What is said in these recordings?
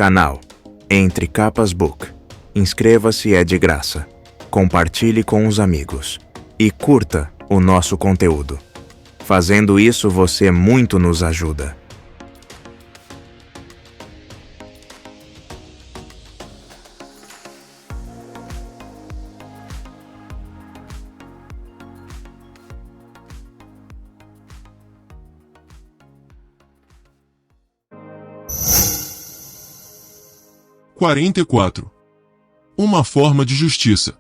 Canal Entre Capas Book. Inscreva-se, é de graça. Compartilhe com os amigos. E curta o nosso conteúdo. Fazendo isso, você muito nos ajuda. Uma forma de justiça.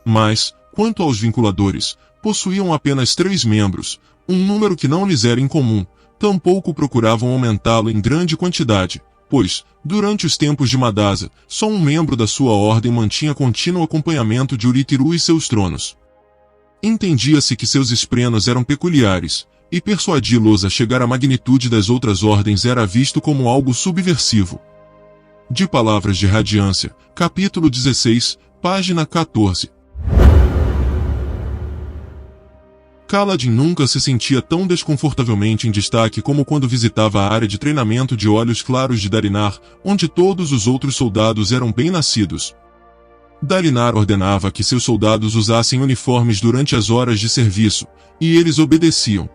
Mas, quanto aos vinculadores, possuíam apenas 3 membros, um número que não lhes era incomum, tampouco procuravam aumentá-lo em grande quantidade, pois, durante os tempos de Madasa, só um membro da sua ordem mantinha contínuo acompanhamento de Urithiru e seus tronos. Entendia-se que seus esprenos eram peculiares, e persuadi-los a chegar à magnitude das outras ordens era visto como algo subversivo. De Palavras de Radiância, capítulo 16, página 14. Kaladin nunca se sentia tão desconfortavelmente em destaque como quando visitava a área de treinamento de Olhos Claros de Dalinar, onde todos os outros soldados eram bem-nascidos. Dalinar ordenava que seus soldados usassem uniformes durante as horas de serviço, e eles obedeciam.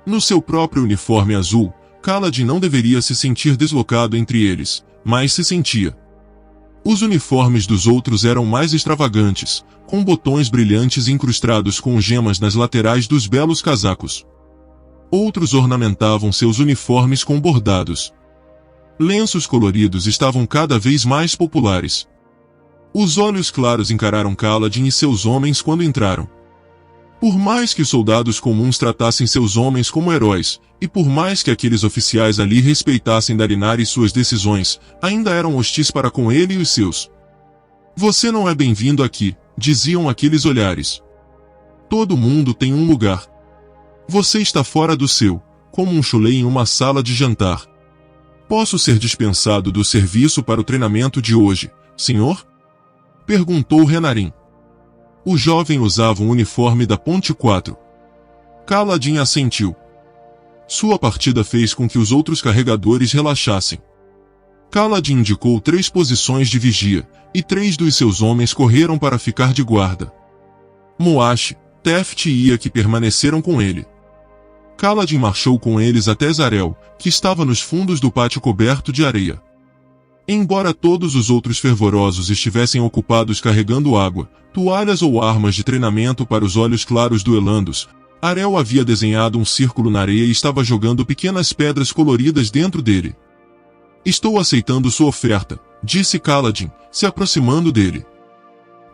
No seu próprio uniforme azul, Kaladin não deveria se sentir deslocado entre eles, mas se sentia. Os uniformes dos outros eram mais extravagantes, com botões brilhantes incrustados com gemas nas laterais dos belos casacos. Outros ornamentavam seus uniformes com bordados. Lenços coloridos estavam cada vez mais populares. Os Olhos Claros encararam Kaladin e seus homens quando entraram. Por mais que soldados comuns tratassem seus homens como heróis, e por mais que aqueles oficiais ali respeitassem Dalinar e suas decisões, ainda eram hostis para com ele e os seus. "Você não é bem-vindo aqui", diziam aqueles olhares. "Todo mundo tem um lugar. Você está fora do seu, como um chulé em uma sala de jantar. Posso ser dispensado do serviço para o treinamento de hoje, senhor?" perguntou Renarin. O jovem usava um uniforme da Ponte 4. Kaladin assentiu. Sua partida fez com que os outros carregadores relaxassem. Kaladin indicou 3 posições de vigia, e 3 dos seus homens correram para ficar de guarda. Moash, Teft e Ia que permaneceram com ele. Kaladin marchou com eles até Zarel, que estava nos fundos do pátio coberto de areia. Embora todos os outros fervorosos estivessem ocupados carregando água, toalhas ou armas de treinamento para os Olhos Claros duelandos, Arel havia desenhado um círculo na areia e estava jogando pequenas pedras coloridas dentro dele. "Estou aceitando sua oferta", disse Kaladin, se aproximando dele.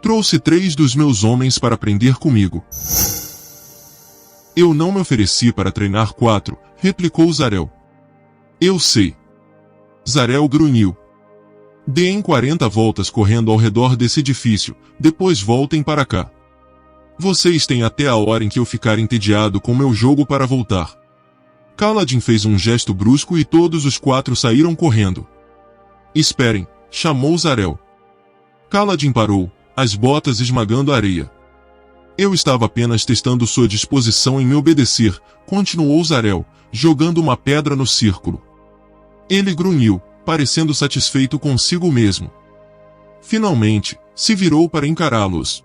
"Trouxe 3 dos meus homens para aprender comigo." "Eu não me ofereci para treinar 4, replicou Zarel. "Eu sei." Zarel grunhiu. "Deem 40 voltas correndo ao redor desse edifício, depois voltem para cá. Vocês têm até a hora em que eu ficar entediado com meu jogo para voltar." Kaladin fez um gesto brusco e todos os 4 saíram correndo. "Esperem", chamou Zarel. Kaladin parou, as botas esmagando a areia. "Eu estava apenas testando sua disposição em me obedecer", continuou Zarel, jogando uma pedra no círculo. Ele grunhiu, parecendo satisfeito consigo mesmo. Finalmente, se virou para encará-los.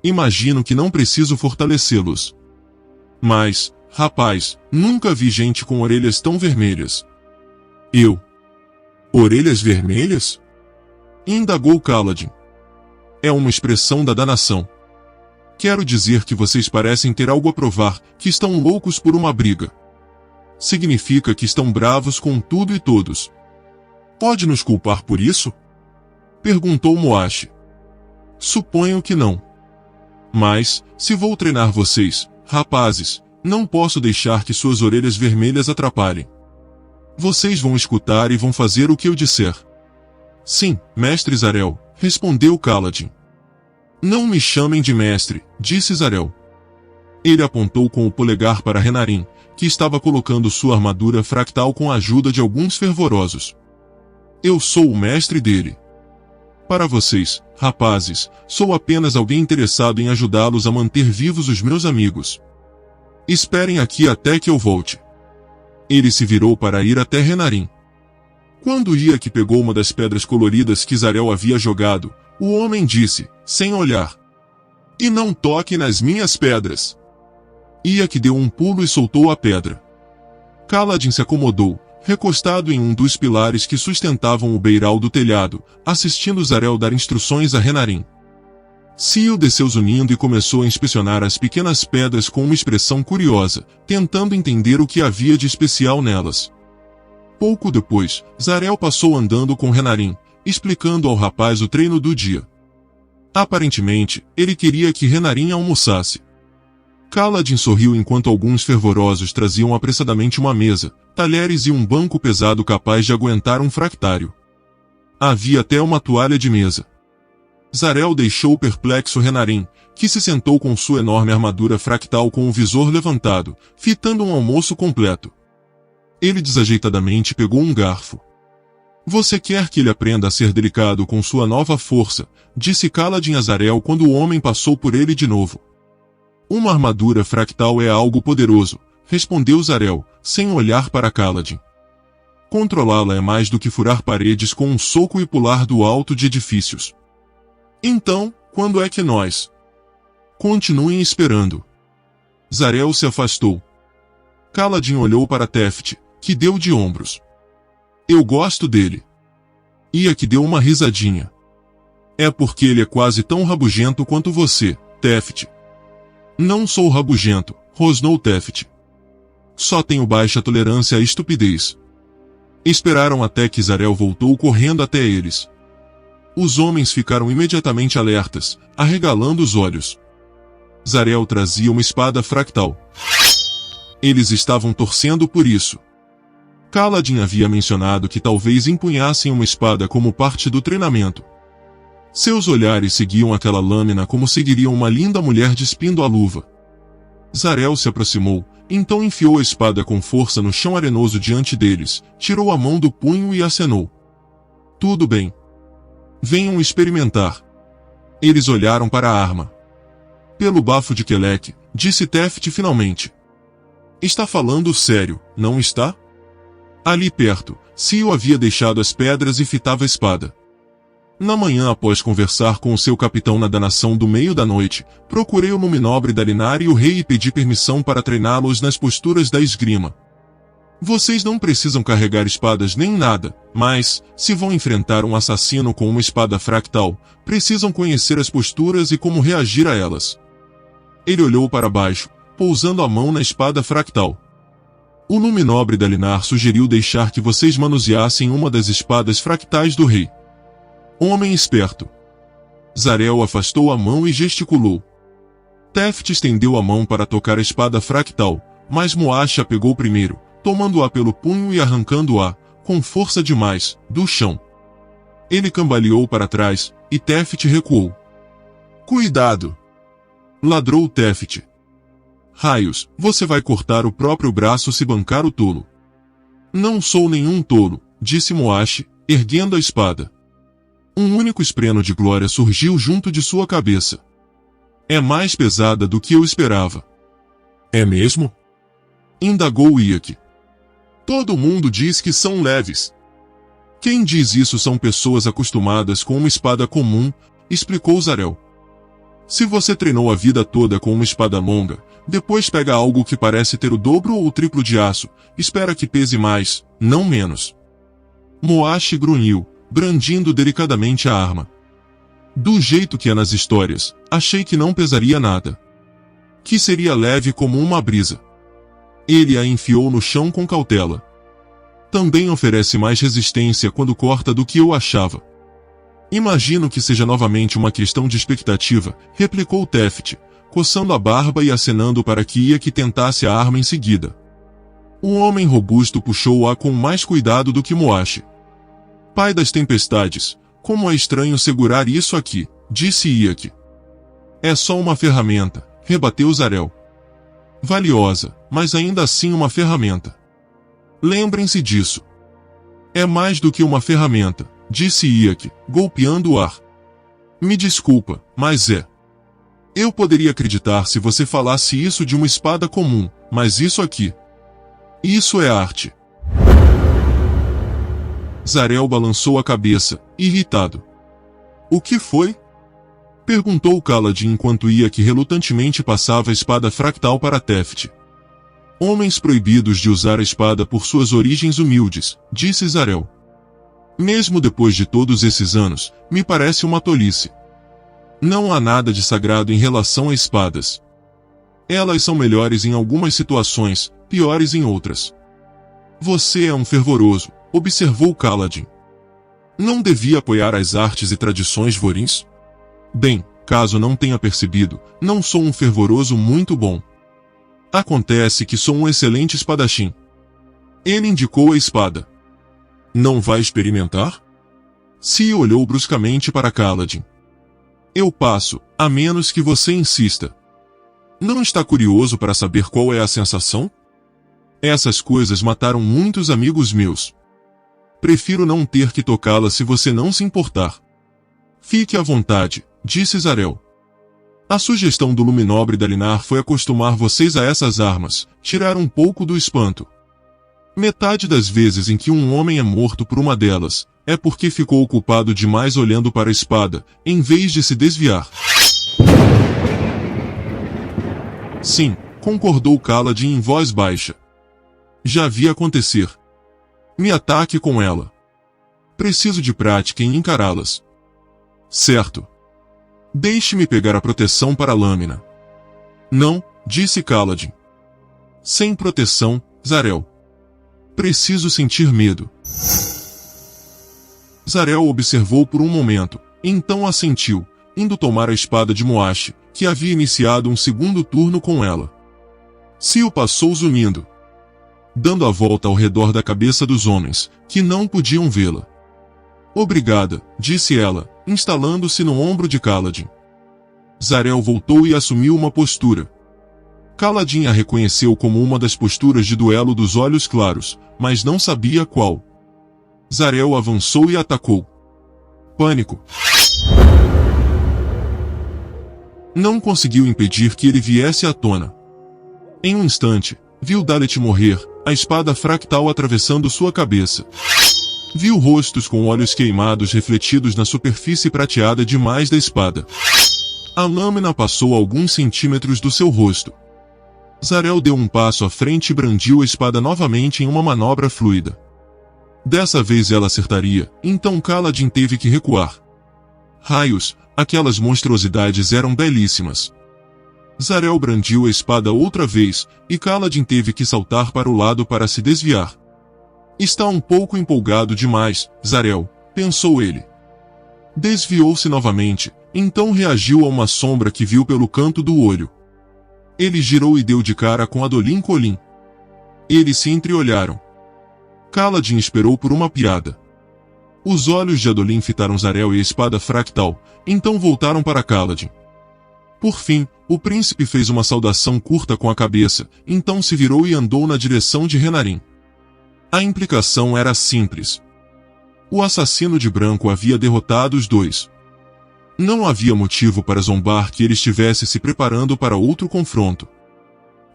"Imagino que não preciso fortalecê-los. Mas, rapaz, nunca vi gente com orelhas tão vermelhas." "Eu? Orelhas vermelhas?" indagou Kaladin. "É uma expressão da danação. Quero dizer que vocês parecem ter algo a provar, que estão loucos por uma briga. Significa que estão bravos com tudo e todos." "Pode nos culpar por isso?" perguntou Moash. "Suponho que não. Mas, se vou treinar vocês, rapazes, não posso deixar que suas orelhas vermelhas atrapalhem. Vocês vão escutar e vão fazer o que eu disser." "Sim, mestre Zarel", respondeu Kaladin. "Não me chamem de mestre", disse Zarel. Ele apontou com o polegar para Renarin, que estava colocando sua armadura fractal com a ajuda de alguns fervorosos. "Eu sou o mestre dele. Para vocês, rapazes, sou apenas alguém interessado em ajudá-los a manter vivos os meus amigos. Esperem aqui até que eu volte." Ele se virou para ir até Renarin. Quando Iak pegou uma das pedras coloridas que Zarel havia jogado, o homem disse, sem olhar: "E não toque nas minhas pedras." Iak deu um pulo e soltou a pedra. Kaladin se acomodou, recostado em um dos pilares que sustentavam o beiral do telhado, assistindo Zarel dar instruções a Renarin. Sil desceu zunindo e começou a inspecionar as pequenas pedras com uma expressão curiosa, tentando entender o que havia de especial nelas. Pouco depois, Zarel passou andando com Renarin, explicando ao rapaz o treino do dia. Aparentemente, ele queria que Renarin almoçasse. Kaladin sorriu enquanto alguns fervorosos traziam apressadamente uma mesa, talheres e um banco pesado capaz de aguentar um fractário. Havia até uma toalha de mesa. Zarel deixou perplexo Renarin, que se sentou com sua enorme armadura fractal com o visor levantado, fitando um almoço completo. Ele desajeitadamente pegou um garfo. "Você quer que ele aprenda a ser delicado com sua nova força", disse Kaladin a Zarel quando o homem passou por ele de novo. "Uma armadura fractal é algo poderoso", respondeu Zarel, sem olhar para Kaladin. "Controlá-la é mais do que furar paredes com um soco e pular do alto de edifícios." "Então, quando é que nós?" "Continuem esperando." Zarel se afastou. Kaladin olhou para Teft, que deu de ombros. "Eu gosto dele." Iak deu uma risadinha. "É porque ele é quase tão rabugento quanto você, Teft." "Não sou rabugento", rosnou Teft. "Só tenho baixa tolerância à estupidez." Esperaram até que Zarel voltou correndo até eles. Os homens ficaram imediatamente alertas, arregalando os olhos. Zarel trazia uma espada fractal. Eles estavam torcendo por isso. Kaladin havia mencionado que talvez empunhassem uma espada como parte do treinamento. Seus olhares seguiam aquela lâmina como seguiriam uma linda mulher despindo a luva. Zarel se aproximou, então enfiou a espada com força no chão arenoso diante deles, tirou a mão do punho e acenou. "Tudo bem. Venham experimentar." Eles olharam para a arma. "Pelo bafo de Kelek", disse Teft finalmente. "Está falando sério, não está?" Ali perto, Sil havia deixado as pedras e fitava a espada. Na manhã após conversar com o seu capitão na danação do meio da noite, procurei o Numinobre Dalinar e o rei e pedi permissão para treiná-los nas posturas da esgrima. "Vocês não precisam carregar espadas nem nada, mas, se vão enfrentar um assassino com uma espada fractal, precisam conhecer as posturas e como reagir a elas." Ele olhou para baixo, pousando a mão na espada fractal. "O Numinobre Dalinar sugeriu deixar que vocês manuseassem uma das espadas fractais do rei." "Homem esperto." Zarel afastou a mão e gesticulou. Teft estendeu a mão para tocar a espada fractal, mas Moash a pegou primeiro, tomando-a pelo punho e arrancando-a, com força demais, do chão. Ele cambaleou para trás, e Teft recuou. "Cuidado!" ladrou Teft. "Raios, você vai cortar o próprio braço se bancar o tolo." "Não sou nenhum tolo", disse Moash, erguendo a espada. Um único espreno de glória surgiu junto de sua cabeça. "É mais pesada do que eu esperava." "É mesmo?" indagou Iak. "Todo mundo diz que são leves." "Quem diz isso são pessoas acostumadas com uma espada comum", explicou Zarel. "Se você treinou a vida toda com uma espada longa, depois pega algo que parece ter o dobro ou o triplo de aço, espera que pese mais, não menos." Moash grunhiu, brandindo delicadamente a arma. "Do jeito que é nas histórias, achei que não pesaria nada. Que seria leve como uma brisa." Ele a enfiou no chão com cautela. "Também oferece mais resistência quando corta do que eu achava." "Imagino que seja novamente uma questão de expectativa", replicou Teft, coçando a barba e acenando para que Iak tentasse a arma em seguida. O homem robusto puxou-a com mais cuidado do que Moash. "Pai das tempestades, como é estranho segurar isso aqui", disse Iak. "É só uma ferramenta", rebateu Zarel. "Valiosa, mas ainda assim uma ferramenta. Lembrem-se disso." "É mais do que uma ferramenta", disse Iak, golpeando o ar. "Me desculpa, mas é. Eu poderia acreditar se você falasse isso de uma espada comum, mas isso aqui. Isso é arte." Zarel balançou a cabeça, irritado. O que foi? Perguntou Kaladin enquanto Iak relutantemente passava a espada fractal para Teft. Homens proibidos de usar a espada por suas origens humildes, disse Zarel. Mesmo depois de todos esses anos, me parece uma tolice. Não há nada de sagrado em relação a espadas. Elas são melhores em algumas situações, piores em outras. Você é um fervoroso, observou Kaladin. Não devia apoiar as artes e tradições vorins? Bem, caso não tenha percebido, não sou um fervoroso muito bom. Acontece que sou um excelente espadachim. Ele indicou a espada. Não vai experimentar? Si olhou bruscamente para Kaladin. Eu passo, a menos que você insista. Não está curioso para saber qual é a sensação? Essas coisas mataram muitos amigos meus. Prefiro não ter que tocá-la se você não se importar. Fique à vontade, disse Zarel. A sugestão do Luminobre Dalinar foi acostumar vocês a essas armas, tirar um pouco do espanto. Metade das vezes em que um homem é morto por uma delas, é porque ficou ocupado demais olhando para a espada, em vez de se desviar. Sim, concordou Kaladin em voz baixa. Já vi acontecer. Me ataque com ela. Preciso de prática em encará-las. Certo. Deixe-me pegar a proteção para a lâmina. Não, disse Kaladin. Sem proteção, Zarel. Preciso sentir medo. Zarel observou por um momento, então assentiu, indo tomar a espada de Moashi, que havia iniciado um segundo turno com ela. Sio passou zunindo, dando a volta ao redor da cabeça dos homens, que não podiam vê-la. Obrigada, disse ela, instalando-se no ombro de Kaladin. Zarel voltou e assumiu uma postura. Kaladin a reconheceu como uma das posturas de duelo dos olhos claros, mas não sabia qual. Zarel avançou e atacou. Pânico. Não conseguiu impedir que ele viesse à tona. Em um instante, viu Dalet morrer, a espada fractal atravessando sua cabeça. Viu rostos com olhos queimados refletidos na superfície prateada demais da espada. A lâmina passou a alguns centímetros do seu rosto. Zarel deu um passo à frente e brandiu a espada novamente em uma manobra fluida. Dessa vez ela acertaria, então Kaladin teve que recuar. Raios, aquelas monstruosidades eram belíssimas. Zarel brandiu a espada outra vez, e Kaladin teve que saltar para o lado para se desviar. Está um pouco empolgado demais, Zarel, pensou ele. Desviou-se novamente, então reagiu a uma sombra que viu pelo canto do olho. Ele girou e deu de cara com Adolin Colin. Eles se entreolharam. Kaladin esperou por uma piada. Os olhos de Adolin fitaram Zarel e a espada fractal, então voltaram para Kaladin. Por fim, o príncipe fez uma saudação curta com a cabeça, então se virou e andou na direção de Renarin. A implicação era simples. O assassino de branco havia derrotado os dois. Não havia motivo para zombar que ele estivesse se preparando para outro confronto.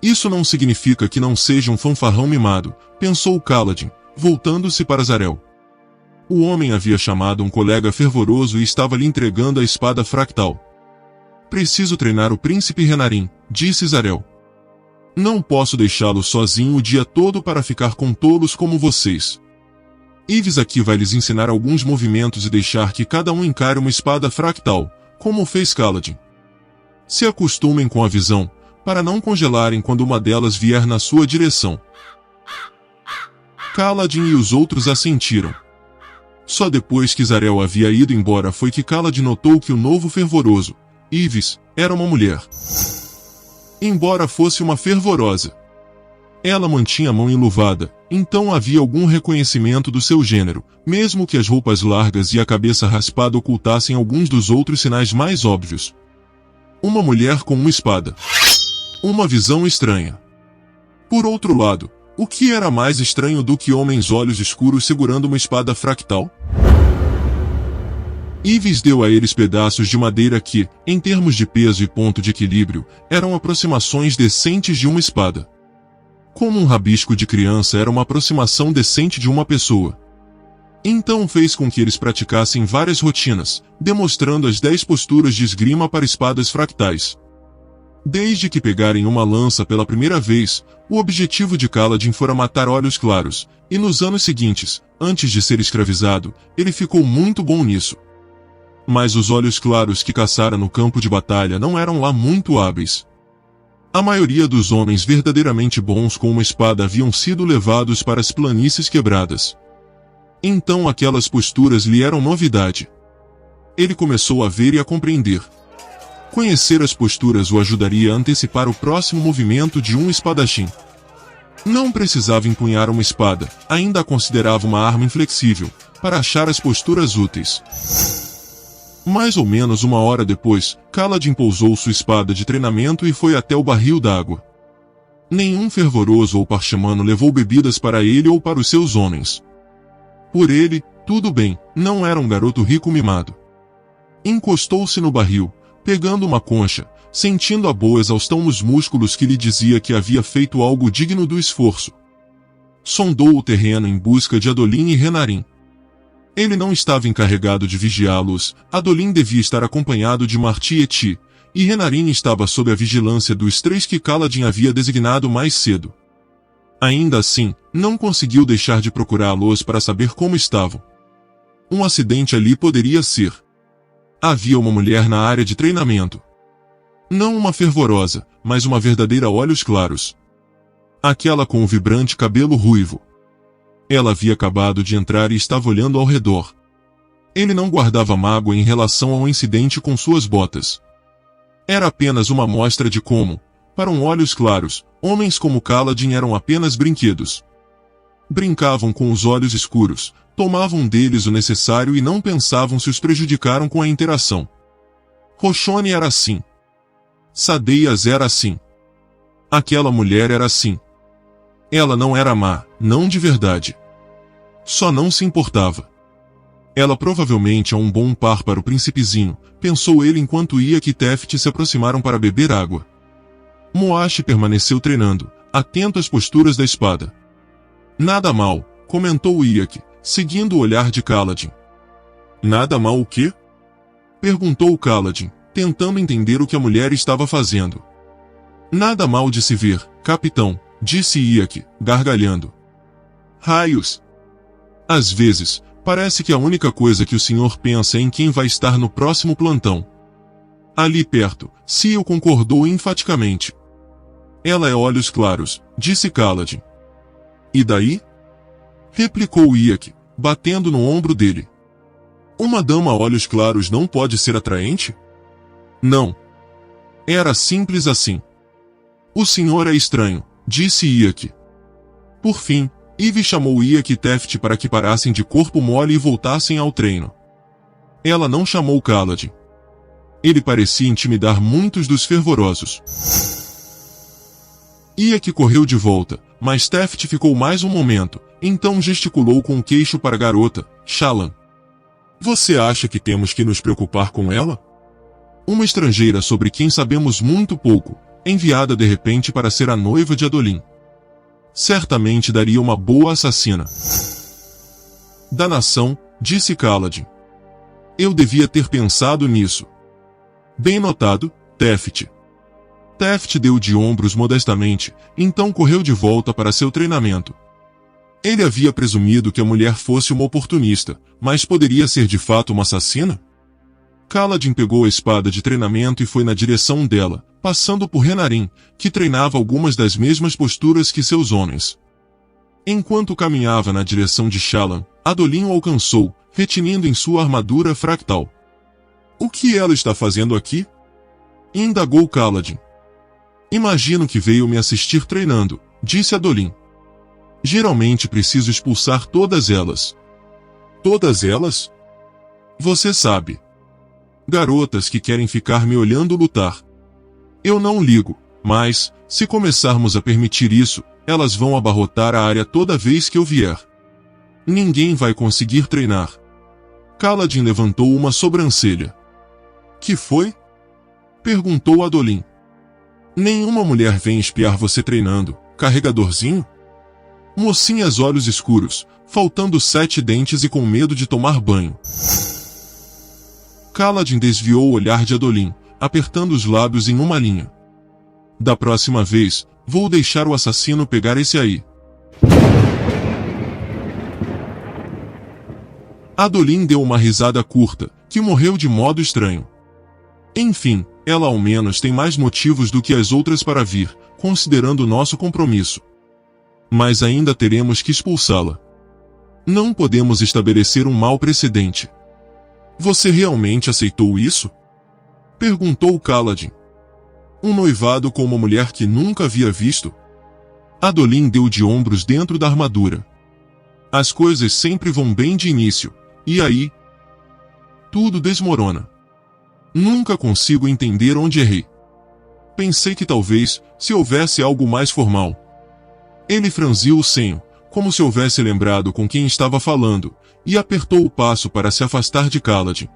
Isso não significa que não seja um fanfarrão mimado, pensou Kaladin, voltando-se para Zarel. O homem havia chamado um colega fervoroso e estava lhe entregando a espada fractal. Preciso treinar o príncipe Renarin, disse Zarel. Não posso deixá-lo sozinho o dia todo para ficar com tolos como vocês. Ives aqui vai lhes ensinar alguns movimentos e deixar que cada um encare uma espada fractal, como fez Kaladin. Se acostumem com a visão, para não congelarem quando uma delas vier na sua direção. Kaladin e os outros assentiram. Só depois que Zarel havia ido embora foi que Kaladin notou que o novo fervoroso, Ives, era uma mulher. Embora fosse uma fervorosa, ela mantinha a mão enluvada, então havia algum reconhecimento do seu gênero, mesmo que as roupas largas e a cabeça raspada ocultassem alguns dos outros sinais mais óbvios. Uma mulher com uma espada. Uma visão estranha. Por outro lado, o que era mais estranho do que homens olhos escuros segurando uma espada fractal? Ives deu a eles pedaços de madeira que, em termos de peso e ponto de equilíbrio, eram aproximações decentes de uma espada. Como um rabisco de criança era uma aproximação decente de uma pessoa. Então fez com que eles praticassem várias rotinas, demonstrando as 10 posturas de esgrima para espadas fractais. Desde que pegarem uma lança pela primeira vez, o objetivo de Kaladin fora matar Olhos Claros, e nos anos seguintes, antes de ser escravizado, ele ficou muito bom nisso. Mas os Olhos Claros que caçara no campo de batalha não eram lá muito hábeis. A maioria dos homens verdadeiramente bons com uma espada haviam sido levados para as planícies quebradas. Então aquelas posturas lhe eram novidade. Ele começou a ver e a compreender. Conhecer as posturas o ajudaria a antecipar o próximo movimento de um espadachim. Não precisava empunhar uma espada, ainda a considerava uma arma inflexível, para achar as posturas úteis. Mais ou menos uma hora depois, Kaladin pousou sua espada de treinamento e foi até o barril d'água. Nenhum fervoroso ou parchamano levou bebidas para ele ou para os seus homens. Por ele, tudo bem, não era um garoto rico mimado. Encostou-se no barril, pegando uma concha, sentindo a boa exaustão nos músculos que lhe dizia que havia feito algo digno do esforço. Sondou o terreno em busca de Adolin e Renarin. Ele não estava encarregado de vigiá-los, Adolin devia estar acompanhado de Marti e Ti, e Renarin estava sob a vigilância dos 3 que Kaladin havia designado mais cedo. Ainda assim, não conseguiu deixar de procurá-los para saber como estavam. Um acidente ali poderia ser. Havia uma mulher na área de treinamento. Não uma fervorosa, mas uma verdadeira Olhos Claros. Aquela com o vibrante cabelo ruivo. Ela havia acabado de entrar e estava olhando ao redor. Ele não guardava mágoa em relação ao incidente com suas botas. Era apenas uma amostra de como, para um Olhos Claros, homens como Kaladin eram apenas brinquedos. Brincavam com os olhos escuros, tomavam deles o necessário e não pensavam se os prejudicaram com a interação. Roshoni era assim. Sadeias era assim. Aquela mulher era assim. Ela não era má, não de verdade. Só não se importava. Ela provavelmente é um bom par para o príncipezinho, pensou ele enquanto Iak e Teft se aproximaram para beber água. Moashi permaneceu treinando, atento às posturas da espada. Nada mal, comentou Iak, seguindo o olhar de Kaladin. Nada mal o quê? Perguntou Kaladin, tentando entender o que a mulher estava fazendo. Nada mal de se ver, capitão, disse Iak, gargalhando. Raios! Às vezes, parece que a única coisa que o senhor pensa é em quem vai estar no próximo plantão. Ali perto, Ciel concordou enfaticamente. Ela é Olhos Claros, disse Kaladin. E daí? Replicou Iak, batendo no ombro dele. Uma dama Olhos Claros não pode ser atraente? Não. Era simples assim. O senhor é estranho, disse Iak. Por fim, Eve chamou Iak e Teft para que parassem de corpo mole e voltassem ao treino. Ela não chamou Kaladin. Ele parecia intimidar muitos dos fervorosos. Iak correu de volta, mas Teft ficou mais um momento, então gesticulou com o queixo para a garota, Shallan. Você acha que temos que nos preocupar com ela? Uma estrangeira sobre quem sabemos muito pouco, enviada de repente para ser a noiva de Adolin. Certamente daria uma boa assassina. Da nação, disse Kaladin. Eu devia ter pensado nisso. Bem notado, Teft. Teft deu de ombros modestamente, então correu de volta para seu treinamento. Ele havia presumido que a mulher fosse uma oportunista, mas poderia ser de fato uma assassina? Kaladin pegou a espada de treinamento e foi na direção dela, passando por Renarin, que treinava algumas das mesmas posturas que seus homens. Enquanto caminhava na direção de Shallan, Adolin o alcançou, retinindo em sua armadura fractal. O que ela está fazendo aqui? Indagou Kaladin. Imagino que veio me assistir treinando, disse Adolin. Geralmente preciso expulsar todas elas. Todas elas? Você sabe. Garotas que querem ficar me olhando lutar. Eu não ligo, mas, se começarmos a permitir isso, elas vão abarrotar a área toda vez que eu vier. Ninguém vai conseguir treinar. Kaladin levantou uma sobrancelha. Que foi? Perguntou Adolin. Nenhuma mulher vem espiar você treinando, carregadorzinho? Mocinhas olhos escuros, faltando 7 dentes e com medo de tomar banho. Kaladin desviou o olhar de Adolin, apertando os lábios em uma linha. Da próxima vez, vou deixar o assassino pegar esse aí. Adolin deu uma risada curta, que morreu de modo estranho. Enfim, ela ao menos tem mais motivos do que as outras para vir, considerando nosso compromisso. Mas ainda teremos que expulsá-la. Não podemos estabelecer um mau precedente. Você realmente aceitou isso? Perguntou Kaladin. Um noivado com uma mulher que nunca havia visto? Adolin deu de ombros dentro da armadura. As coisas sempre vão bem de início, e aí? Tudo desmorona. Nunca consigo entender onde errei. Pensei que talvez, se houvesse algo mais formal. Ele franziu o senho, como se houvesse lembrado com quem estava falando, e apertou o passo para se afastar de Kaladin.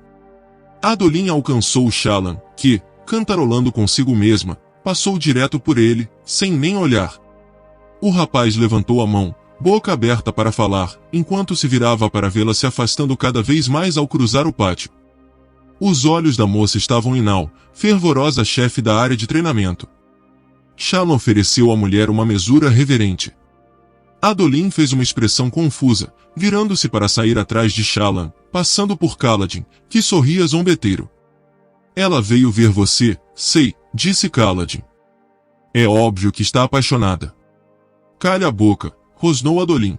Adolin alcançou Shallan, que, cantarolando consigo mesma, passou direto por ele, sem nem olhar. O rapaz levantou a mão, boca aberta para falar, enquanto se virava para vê-la se afastando cada vez mais ao cruzar o pátio. Os olhos da moça estavam em Nal, fervorosa chefe da área de treinamento. Shallan ofereceu à mulher uma mesura reverente. Adolin fez uma expressão confusa, virando-se para sair atrás de Shallan, passando por Kaladin, que sorria zombeteiro. Ela veio ver você, sei, disse Kaladin. É óbvio que está apaixonada. Calha a boca, rosnou Adolin.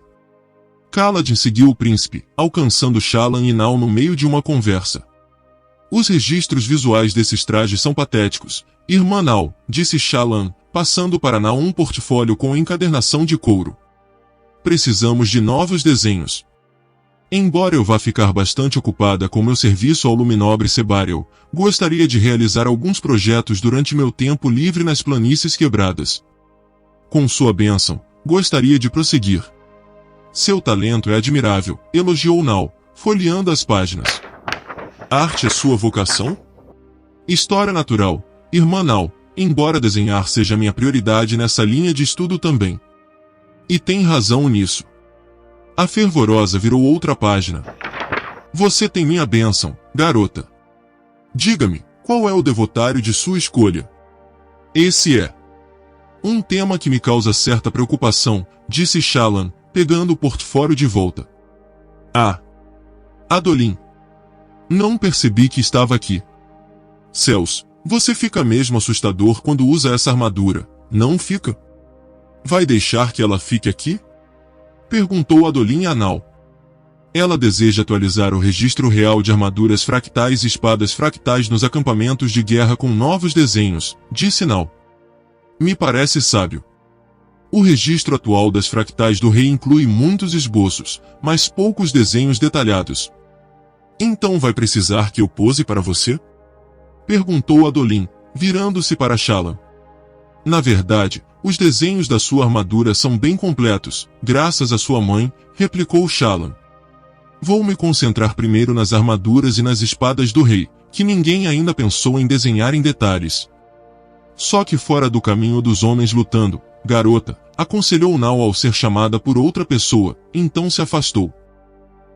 Kaladin seguiu o príncipe, alcançando Shallan e Nal no meio de uma conversa. Os registros visuais desses trajes são patéticos, irmã Nal, disse Shallan, passando para Nal um portfólio com encadernação de couro. Precisamos de novos desenhos. Embora eu vá ficar bastante ocupada com meu serviço ao Luminobre Sebariel, gostaria de realizar alguns projetos durante meu tempo livre nas planícies quebradas. Com sua bênção, gostaria de prosseguir. Seu talento é admirável, elogiou Nal, folheando as páginas. Arte é sua vocação? História natural, irmã Nal, embora desenhar seja minha prioridade nessa linha de estudo também. E tem razão nisso. A fervorosa virou outra página. Você tem minha bênção, garota. Diga-me, qual é o devotário de sua escolha? Esse é um tema que me causa certa preocupação, disse Shallan, pegando o portfólio de volta. Ah! Adolin. Não percebi que estava aqui. Céus, você fica mesmo assustador quando usa essa armadura, não fica? Vai deixar que ela fique aqui? Perguntou Adolin a Nal. Ela deseja atualizar o registro real de armaduras fractais e espadas fractais nos acampamentos de guerra com novos desenhos, disse Nal. Me parece sábio. O registro atual das fractais do rei inclui muitos esboços, mas poucos desenhos detalhados. Então vai precisar que eu pose para você? Perguntou Adolin, virando-se para Shallan. Na verdade, os desenhos da sua armadura são bem completos, graças à sua mãe, replicou Shallan. Vou me concentrar primeiro nas armaduras e nas espadas do rei, que ninguém ainda pensou em desenhar em detalhes. Só que fora do caminho dos homens lutando, garota, aconselhou Nal ao ser chamada por outra pessoa, então se afastou.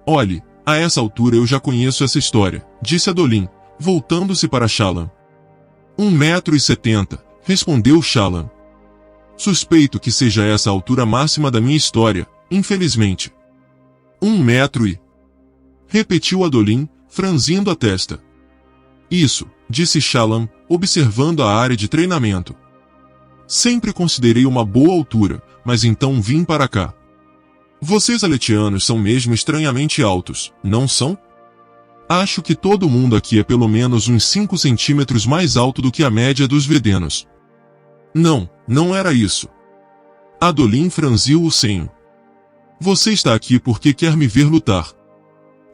Olhe, a essa altura eu já conheço essa história, disse Adolin, voltando-se para Shallan. 1,70 m, respondeu Shallan. Suspeito que seja essa a altura máxima da minha história, infelizmente. 1 m. Repetiu Adolin, franzindo a testa. Isso, disse Shallan, observando a área de treinamento. Sempre considerei uma boa altura, mas então vim para cá. Vocês aletianos são mesmo estranhamente altos, não são? Acho que todo mundo aqui é pelo menos uns 5 centímetros mais alto do que a média dos vedenos. Não, não era isso. Adolin franziu o senho. Você está aqui porque quer me ver lutar.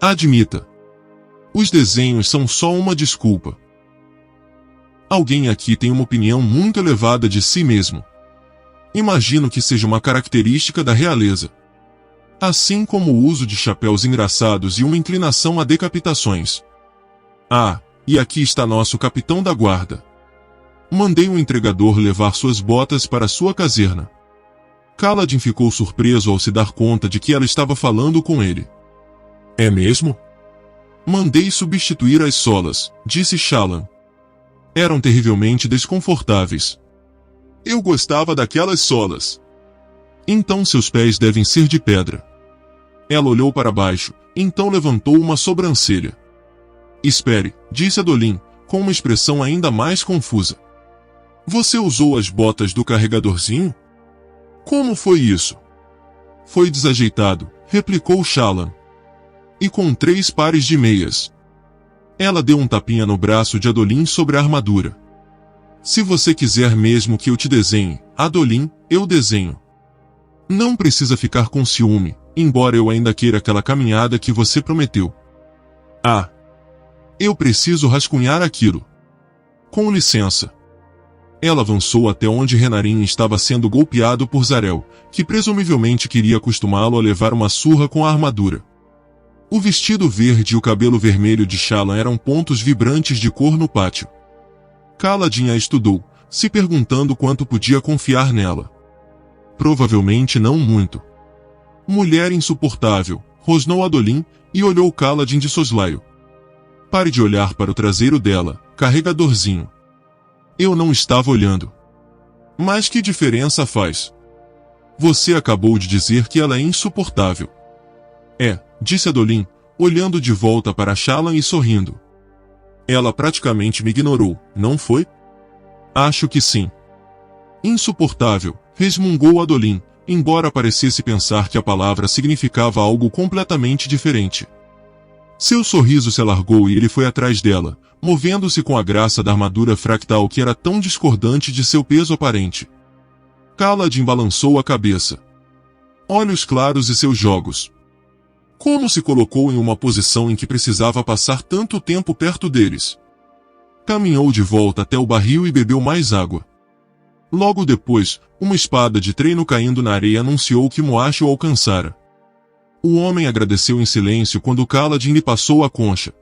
Admita. Os desenhos são só uma desculpa. Alguém aqui tem uma opinião muito elevada de si mesmo. Imagino que seja uma característica da realeza. Assim como o uso de chapéus engraçados e uma inclinação a decapitações. Ah, e aqui está nosso capitão da guarda. Mandei um entregador levar suas botas para sua caserna. Kaladin ficou surpreso ao se dar conta de que ela estava falando com ele. É mesmo? Mandei substituir as solas, disse Shallan. Eram terrivelmente desconfortáveis. Eu gostava daquelas solas. Então seus pés devem ser de pedra. Ela olhou para baixo, então levantou uma sobrancelha. Espere, disse Adolin, com uma expressão ainda mais confusa. Você usou as botas do carregadorzinho? Como foi isso? Foi desajeitado, replicou Shallan. E com 3 pares de meias. Ela deu um tapinha no braço de Adolin sobre a armadura. Se você quiser mesmo que eu te desenhe, Adolin, eu desenho. Não precisa ficar com ciúme, embora eu ainda queira aquela caminhada que você prometeu. Ah! Eu preciso rascunhar aquilo. Com licença. Ela avançou até onde Renarin estava sendo golpeado por Zarel, que presumivelmente queria acostumá-lo a levar uma surra com a armadura. O vestido verde e o cabelo vermelho de Shallan eram pontos vibrantes de cor no pátio. Kaladin a estudou, se perguntando quanto podia confiar nela. Provavelmente não muito. Mulher insuportável, rosnou Adolin e olhou Kaladin de soslaio. Pare de olhar para o traseiro dela, carregadorzinho. Eu não estava olhando. Mas que diferença faz? Você acabou de dizer que ela é insuportável. É, disse Adolin, olhando de volta para Shallan e sorrindo. Ela praticamente me ignorou, não foi? Acho que sim. Insuportável, resmungou Adolin, embora parecesse pensar que a palavra significava algo completamente diferente. Seu sorriso se alargou e ele foi atrás dela, movendo-se com a graça da armadura fractal que era tão discordante de seu peso aparente. Kaladin balançou a cabeça. Olhos claros e seus jogos. Como se colocou em uma posição em que precisava passar tanto tempo perto deles? Caminhou de volta até o barril e bebeu mais água. Logo depois, uma espada de treino caindo na areia anunciou que Muashi o alcançara. O homem agradeceu em silêncio quando Kaladin lhe passou a concha.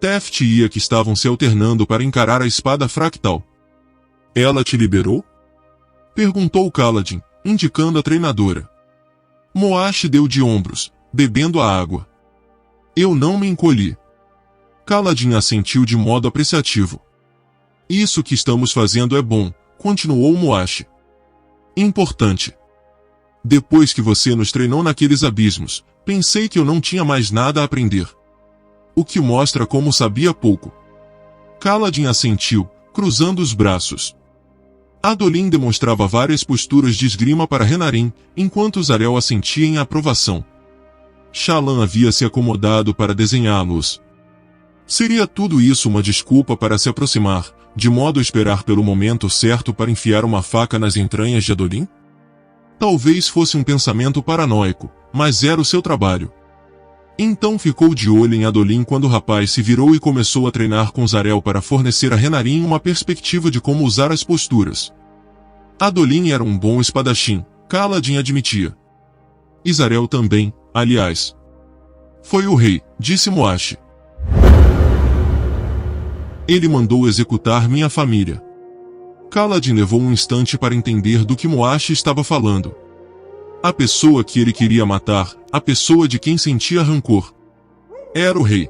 Teft e Iak estavam se alternando para encarar a espada fractal. Ela te liberou? Perguntou Kaladin, indicando a treinadora. Muashi deu de ombros, bebendo a água. Eu não me encolhi. Kaladin assentiu de modo apreciativo. Isso que estamos fazendo é bom, continuou Muashi. Importante. Depois que você nos treinou naqueles abismos, pensei que eu não tinha mais nada a aprender. O que mostra como sabia pouco. Kaladin assentiu, cruzando os braços. Adolin demonstrava várias posturas de esgrima para Renarin, enquanto Zarel assentia em aprovação. Shallan havia se acomodado para desenhá-los. Seria tudo isso uma desculpa para se aproximar, de modo a esperar pelo momento certo para enfiar uma faca nas entranhas de Adolin? Talvez fosse um pensamento paranoico, mas era o seu trabalho. Então ficou de olho em Adolin quando o rapaz se virou e começou a treinar com Zarel para fornecer a Renarin uma perspectiva de como usar as posturas. Adolin era um bom espadachim, Kaladin admitia. E Zarel também, aliás. Foi o rei, disse Muashi. Ele mandou executar minha família. Kaladin levou um instante para entender do que Muashi estava falando. A pessoa que ele queria matar, a pessoa de quem sentia rancor. Era o rei.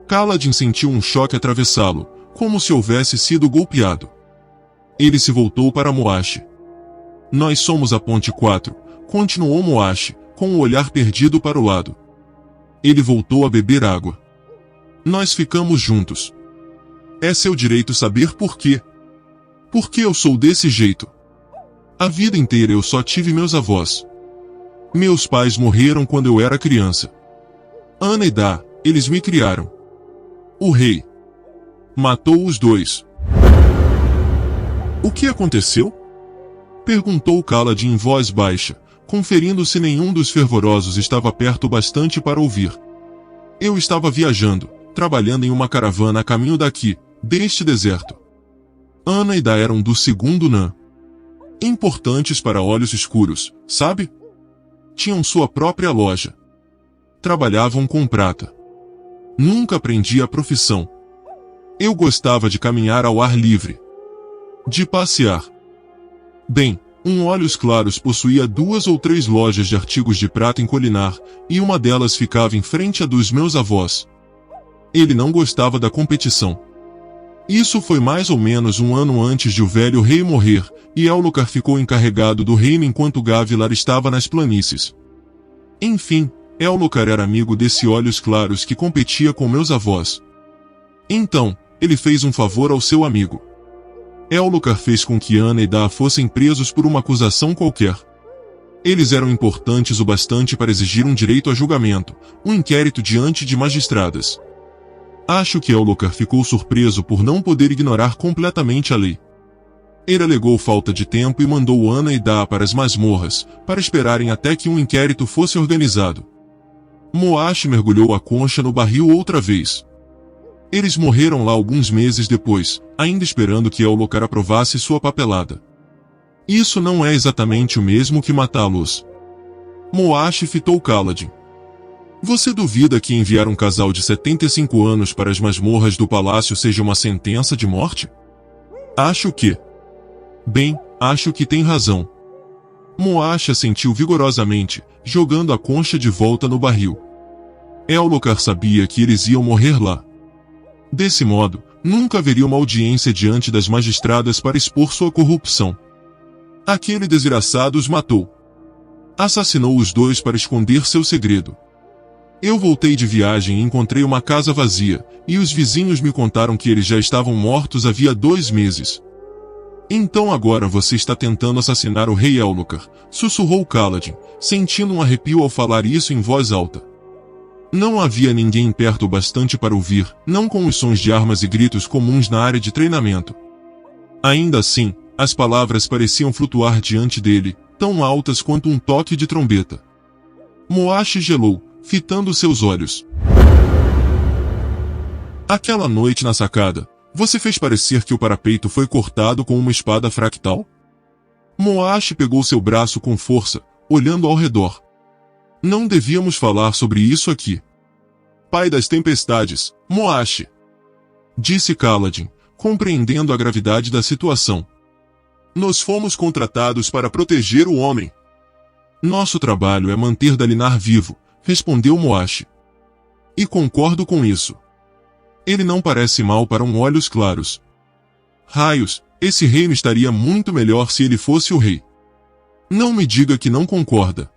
Kaladin sentiu um choque atravessá-lo, como se houvesse sido golpeado. Ele se voltou para Muashi. Nós somos a Ponte 4, continuou Muashi, com o olhar perdido para o lado. Ele voltou a beber água. Nós ficamos juntos. É seu direito saber por quê. Por que eu sou desse jeito? A vida inteira eu só tive meus avós. Meus pais morreram quando eu era criança. Ana e Dá, eles me criaram. O rei matou os dois. O que aconteceu? Perguntou Kaladin em voz baixa, conferindo se nenhum dos fervorosos estava perto bastante para ouvir. Eu estava viajando, trabalhando em uma caravana a caminho daqui, deste deserto. Ana e Dá eram do segundo Nã. Importantes para olhos escuros, sabe? Tinham sua própria loja. Trabalhavam com prata. Nunca aprendi a profissão. Eu gostava de caminhar ao ar livre. De passear. Bem, Olhos Claros possuía 2 ou 3 lojas de artigos de prata em Colinar, e uma delas ficava em frente à dos meus avós. Ele não gostava da competição. Isso foi mais ou menos um ano antes de o velho rei morrer, e Elhokar ficou encarregado do reino enquanto Gavilar estava nas planícies. Enfim, Elhokar era amigo desse Olhos Claros que competia com meus avós. Então, ele fez um favor ao seu amigo. Elhokar fez com que Ana e Dá fossem presos por uma acusação qualquer. Eles eram importantes o bastante para exigir um direito a julgamento, um inquérito diante de magistradas. Acho que Elhokar ficou surpreso por não poder ignorar completamente a lei. Ele alegou falta de tempo e mandou Ana e Dá para as masmorras, para esperarem até que um inquérito fosse organizado. Moashi mergulhou a concha no barril outra vez. Eles morreram lá alguns meses depois, ainda esperando que Elhokar aprovasse sua papelada. Isso não é exatamente o mesmo que matá-los. Moashi fitou Kaladin. Você duvida que enviar um casal de 75 anos para as masmorras do palácio seja uma sentença de morte? Acho que... Bem, acho que tem razão. Moashi assentiu vigorosamente, jogando a concha de volta no barril. Elhokar sabia que eles iam morrer lá. Desse modo, nunca haveria uma audiência diante das magistradas para expor sua corrupção. Aquele desgraçado os matou. Assassinou os dois para esconder seu segredo. Eu voltei de viagem e encontrei uma casa vazia, e os vizinhos me contaram que eles já estavam mortos havia 2 meses. Então agora você está tentando assassinar o rei Elhokar, sussurrou Kaladin, sentindo um arrepio ao falar isso em voz alta. Não havia ninguém perto o bastante para ouvir, não com os sons de armas e gritos comuns na área de treinamento. Ainda assim, as palavras pareciam flutuar diante dele, tão altas quanto um toque de trombeta. Moashi gelou, fitando seus olhos. Aquela noite na sacada, você fez parecer que o parapeito foi cortado com uma espada fractal? Moashi pegou seu braço com força, olhando ao redor. Não devíamos falar sobre isso aqui. Pai das tempestades, Moashi, disse Kaladin, compreendendo a gravidade da situação. Nós fomos contratados para proteger o homem. Nosso trabalho é manter Dalinar vivo, respondeu Moashi. E concordo com isso. Ele não parece mal para um Olhos Claros. Raios, esse reino estaria muito melhor se ele fosse o rei. Não me diga que não concorda.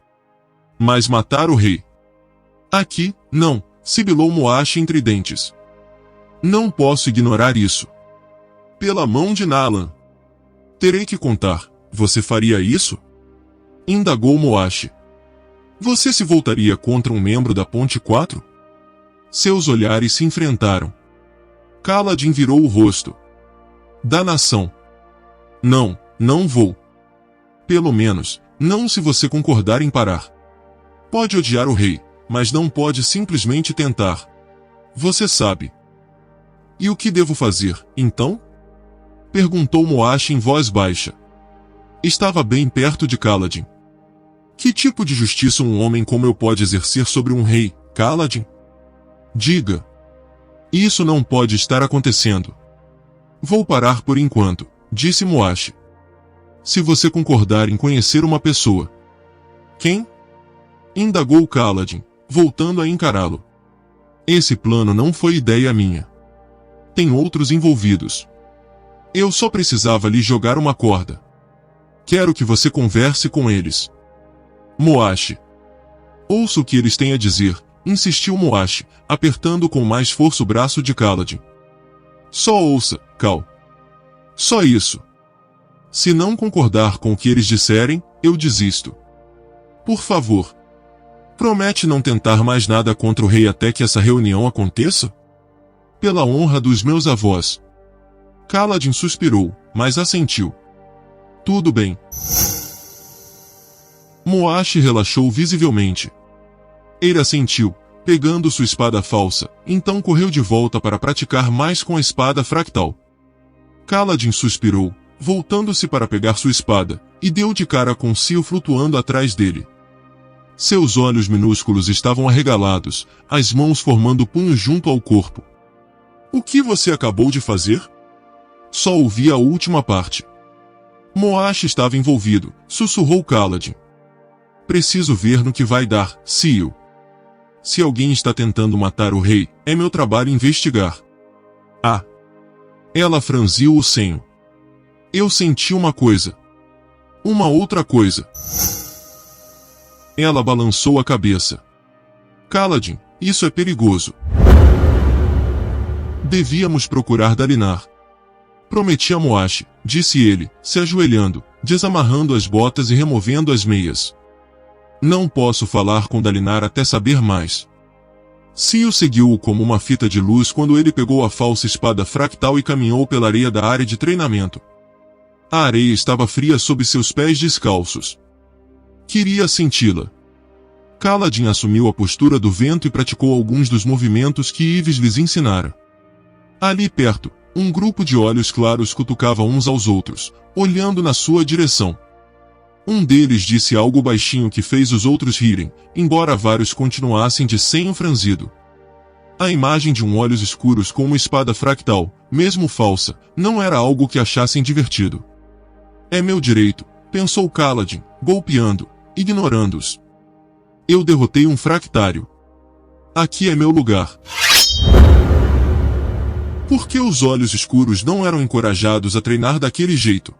Mas matar o rei? Aqui, não, sibilou Moashi entre dentes. Não posso ignorar isso. Pela mão de Nalan. Terei que contar, você faria isso? Indagou Moashi. Você se voltaria contra um membro da Ponte 4? Seus olhares se enfrentaram. Kaladin virou o rosto. Da nação. Não, não vou. Pelo menos, não se você concordar em parar. Pode odiar o rei, mas não pode simplesmente tentar. Você sabe. E o que devo fazer, então? Perguntou Moashi em voz baixa. Estava bem perto de Kaladin. Que tipo de justiça um homem como eu pode exercer sobre um rei, Kaladin? Diga. Isso não pode estar acontecendo. Vou parar por enquanto, disse Moashi. Se você concordar em conhecer uma pessoa. Quem? Indagou Kaladin, voltando a encará-lo. Esse plano não foi ideia minha. Tem outros envolvidos. Eu só precisava lhe jogar uma corda. Quero que você converse com eles. Moashi. Ouça o que eles têm a dizer, insistiu Moashi, apertando com mais força o braço de Kaladin. Só ouça, Kal. Só isso. Se não concordar com o que eles disserem, eu desisto. Por favor. Promete não tentar mais nada contra o rei até que essa reunião aconteça? Pela honra dos meus avós. Kaladin suspirou, mas assentiu. Tudo bem. Moashi relaxou visivelmente. Ele assentiu, pegando sua espada falsa, então correu de volta para praticar mais com a espada fractal. Kaladin suspirou, voltando-se para pegar sua espada, e deu de cara com Sil flutuando atrás dele. Seus olhos minúsculos estavam arregalados, as mãos formando punhos junto ao corpo. O que você acabou de fazer? Só ouvi a última parte. Moash estava envolvido, sussurrou Kaladin. Preciso ver no que vai dar, Seal. Se alguém está tentando matar o rei, é meu trabalho investigar. Ah! Ela franziu o senho. Eu senti uma coisa. Uma outra coisa. Ela balançou a cabeça. Kaladin, isso é perigoso. Devíamos procurar Dalinar. Prometi a Moash, disse ele, se ajoelhando, desamarrando as botas e removendo as meias. Não posso falar com Dalinar até saber mais. Seal seguiu-o como uma fita de luz quando ele pegou a falsa espada fractal e caminhou pela areia da área de treinamento. A areia estava fria sob seus pés descalços. Queria senti-la. Kaladin assumiu a postura do vento e praticou alguns dos movimentos que Yves lhes ensinara. Ali perto, um grupo de olhos claros cutucava uns aos outros, olhando na sua direção. Um deles disse algo baixinho que fez os outros rirem, embora vários continuassem de senho franzido. A imagem de olhos escuros com uma espada fractal, mesmo falsa, não era algo que achassem divertido. É meu direito, pensou Kaladin, golpeando, ignorando-os. Eu derrotei um fractário. Aqui é meu lugar. Por que os olhos escuros não eram encorajados a treinar daquele jeito?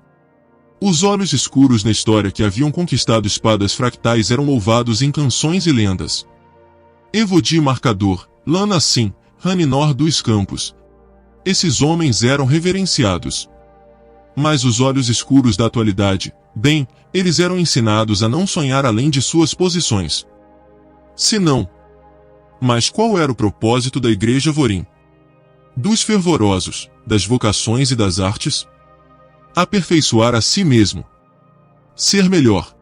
Os olhos escuros na história que haviam conquistado espadas fractais eram louvados em canções e lendas. Evodi Marcador, Lana Sim, Raninor dos Campos. Esses homens eram reverenciados. Mas os olhos escuros da atualidade, bem, eles eram ensinados a não sonhar além de suas posições. Se não. Mas qual era o propósito da Igreja Vorin? Dos fervorosos, das vocações e das artes? Aperfeiçoar a si mesmo. Ser melhor.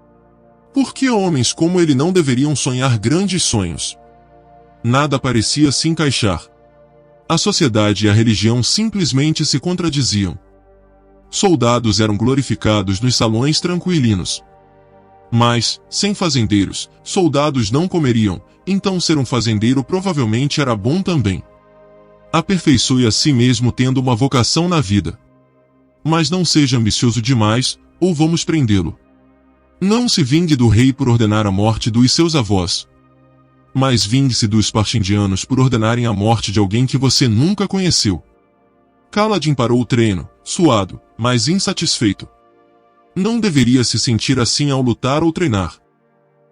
Por que homens como ele não deveriam sonhar grandes sonhos? Nada parecia se encaixar. A sociedade e a religião simplesmente se contradiziam. Soldados eram glorificados nos salões tranquilinos. Mas, sem fazendeiros, soldados não comeriam, então ser um fazendeiro provavelmente era bom também. Aperfeiçoe a si mesmo tendo uma vocação na vida. Mas não seja ambicioso demais, ou vamos prendê-lo. Não se vingue do rei por ordenar a morte dos seus avós. Mas vingue-se dos Parshindianos por ordenarem a morte de alguém que você nunca conheceu. Kaladin parou o treino, suado, mas insatisfeito. Não deveria se sentir assim ao lutar ou treinar.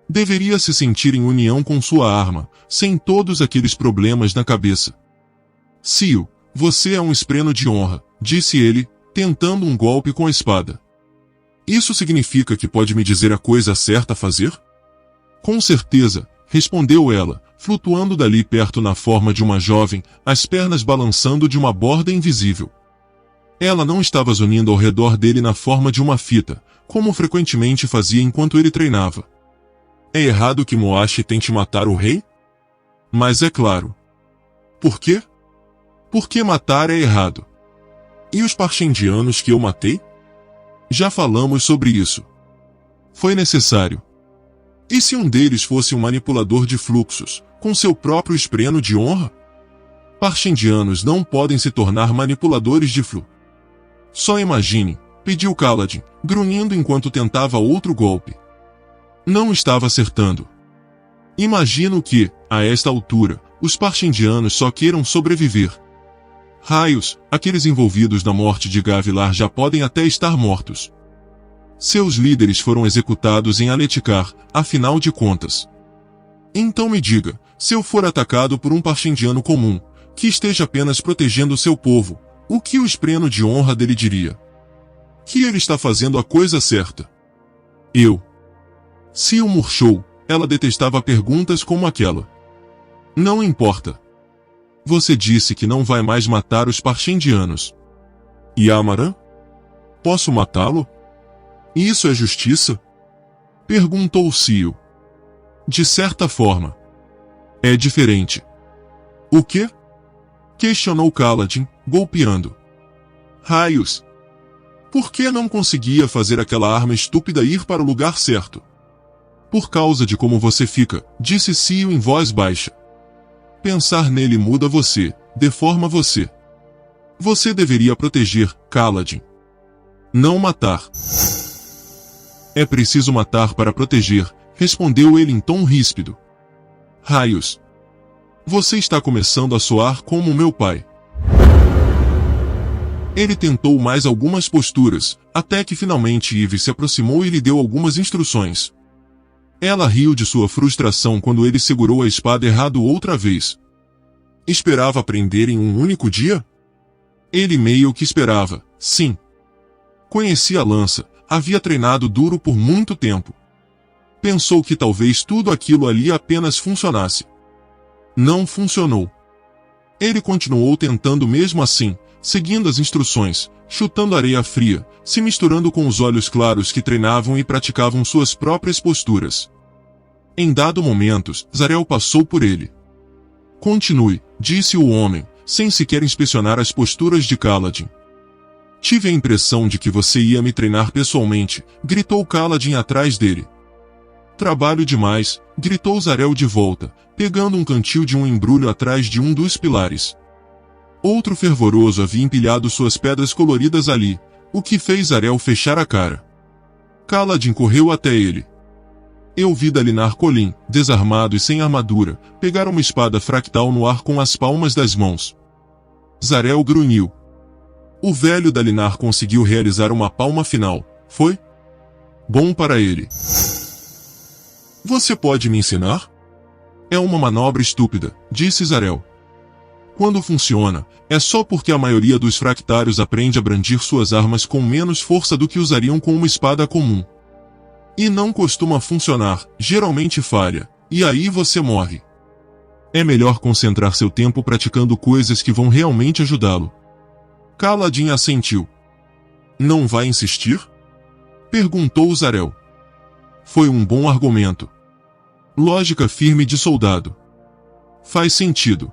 Deveria se sentir em união com sua arma, sem todos aqueles problemas na cabeça. Seal, você é um espreno de honra, disse ele, tentando um golpe com a espada. Isso significa que pode me dizer a coisa certa a fazer? Com certeza, respondeu ela, flutuando dali perto na forma de uma jovem, as pernas balançando de uma borda invisível. Ela não estava zunindo ao redor dele na forma de uma fita, como frequentemente fazia enquanto ele treinava. É errado que Moash tente matar o rei? Mas é claro. Por quê? Porque matar é errado. E os Parshindianos que eu matei? Já falamos sobre isso. Foi necessário. E se um deles fosse um manipulador de fluxos, com seu próprio espreno de honra? Parshindianos não podem se tornar manipuladores de flu. Só imagine, pediu Kaladin, grunhindo enquanto tentava outro golpe. Não estava acertando. Imagino que, a esta altura, os Parshindianos só queiram sobreviver. Raios, aqueles envolvidos na morte de Gavilar já podem até estar mortos. Seus líderes foram executados em Aletikar, afinal de contas. Então me diga, se eu for atacado por um Parshindiano comum, que esteja apenas protegendo seu povo, o que o espreno de honra dele diria? Que ele está fazendo a coisa certa. Eu. Seal murchou, ela detestava perguntas como aquela. Não importa. Você disse que não vai mais matar os Parshindianos. E Amaran? Posso matá-lo? Isso é justiça? Perguntou Seal. De certa forma. É diferente. O quê? Questionou Kaladin, golpeando. Raios! Por que não conseguia fazer aquela arma estúpida ir para o lugar certo? Por causa de como você fica, disse Seal em voz baixa. Pensar nele muda você, deforma você. Você deveria proteger, Kaladin. Não matar. É preciso matar para proteger, respondeu ele em tom ríspido. Raios! Você está começando a soar como meu pai. Ele tentou mais algumas posturas, até que finalmente Eve se aproximou e lhe deu algumas instruções. Ela riu de sua frustração quando ele segurou a espada errado outra vez. Esperava aprender em um único dia? Ele meio que esperava, sim. Conhecia a lança, havia treinado duro por muito tempo. Pensou que talvez tudo aquilo ali apenas funcionasse. Não funcionou. Ele continuou tentando mesmo assim, seguindo as instruções, chutando areia fria, se misturando com os olhos claros que treinavam e praticavam suas próprias posturas. Em dado momento, Zarel passou por ele. Continue, disse o homem, sem sequer inspecionar as posturas de Kaladin. Tive a impressão de que você ia me treinar pessoalmente, gritou Kaladin atrás dele. Trabalho demais, gritou Zarel de volta, pegando um cantil de um embrulho atrás de um dos pilares. Outro fervoroso havia empilhado suas pedras coloridas ali, o que fez Zarel fechar a cara. Kaladin correu até ele. Eu vi Dalinar Kholin, desarmado e sem armadura, pegar uma espada fractal no ar com as palmas das mãos. Zarel grunhiu. O velho Dalinar conseguiu realizar uma palma final, foi? Bom para ele. Você pode me ensinar? É uma manobra estúpida, disse Zarel. Quando funciona, é só porque a maioria dos fractários aprende a brandir suas armas com menos força do que usariam com uma espada comum. E não costuma funcionar, geralmente falha, e aí você morre. É melhor concentrar seu tempo praticando coisas que vão realmente ajudá-lo. Kaladin assentiu. Não vai insistir? Perguntou Zarel. Foi um bom argumento. Lógica firme de soldado. Faz sentido.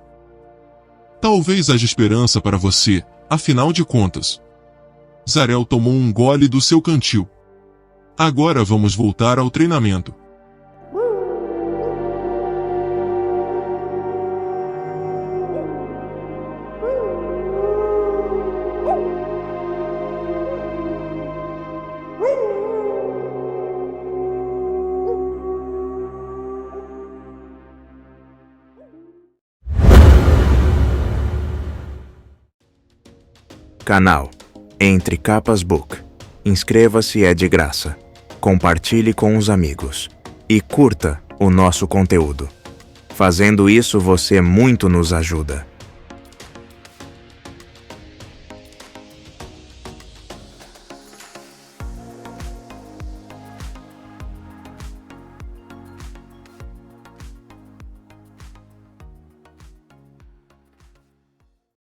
Talvez haja esperança para você, afinal de contas. Zarel tomou um gole do seu cantil. Agora vamos voltar ao treinamento. Canal Entre Capas Book. Inscreva-se, é de graça. Compartilhe com os amigos. E curta o nosso conteúdo. Fazendo isso, você muito nos ajuda.